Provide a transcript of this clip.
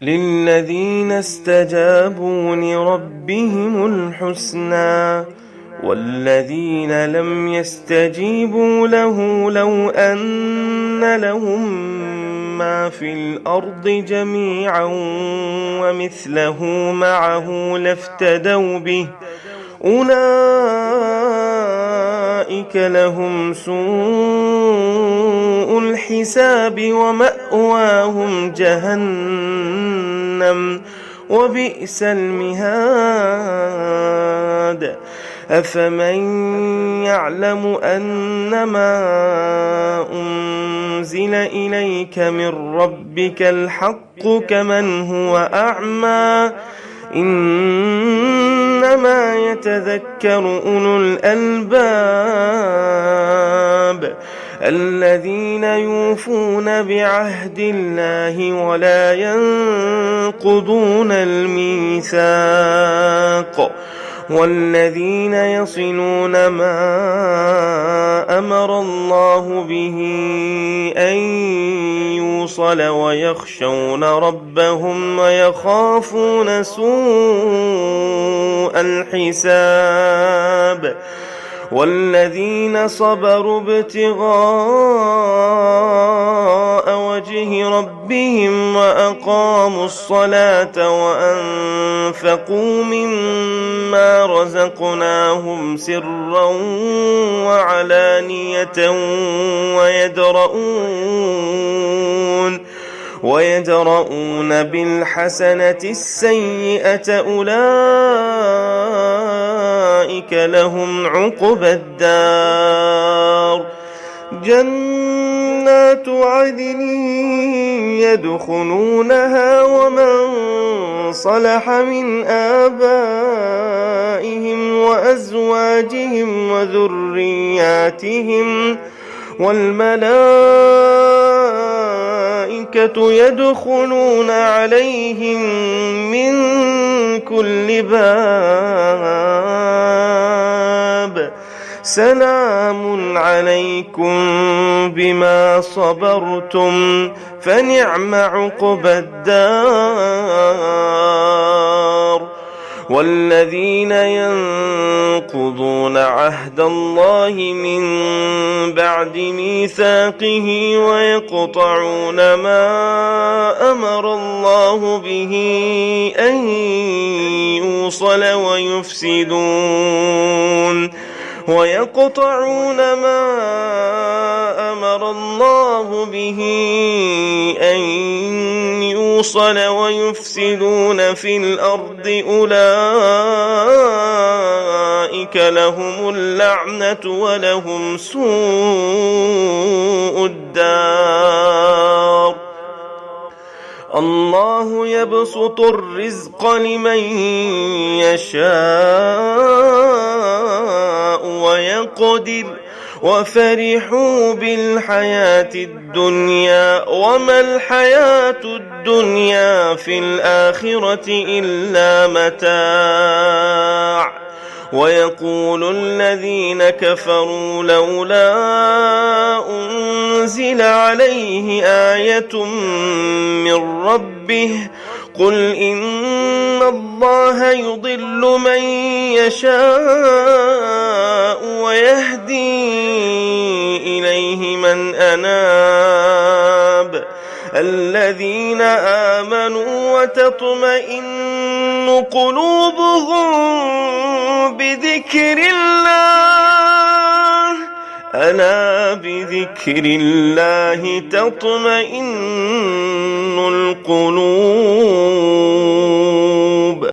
للذين استجابوا لربهم الحسنى والذين لم يستجيبوا له لو أن لهم ما في الأرض جميعا ومثله معه لافتدوا به أولئك لهم سوء الحساب ومأواهم جهنم وبئس المهاد أفمن يعلم أنما أنزل إليك من ربك الحق كمن هو أعمى إنما يتذكر أولو الألباب الذين يوفون بعهد الله ولا ينقضون الميثاق والذين يصلون ما أمر الله به أن يوصل ويخشون ربهم ويخافون سوء الحساب والذين صبروا ابتغاء وجه ربهم وأقاموا الصلاة وأنفقوا مما رزقناهم سرا وعلانية ويدرؤون بالحسنة السيئة أولئك لهم عقبى الدار جنات عدن يدخلونها ومن صلح من آبائهم وأزواجهم وذرياتهم والملائكة يدخلون عليهم من كل باب سلام عليكم بما صبرتم فنعم عقبى الدار والذين ينقضون عهد الله من بعد ميثاقه ويقطعون ما أمر الله به أن يوصل ويفسدون في الأرض أولئك لهم اللعنة ولهم سوء الدار الله يبسط الرزق لمن يشاء ويقدر وفرحوا بالحياة الدنيا وما الحياة الدنيا في الآخرة إلا متاع ويقول الذين كفروا لولا أنزل عليه آية من ربه قل إن الله يضل من يشاء ويهدي إليه من أناب الذين آمنوا وتطمئن قلوبهم بذكر الله ألا بذكر الله تطمئن القلوب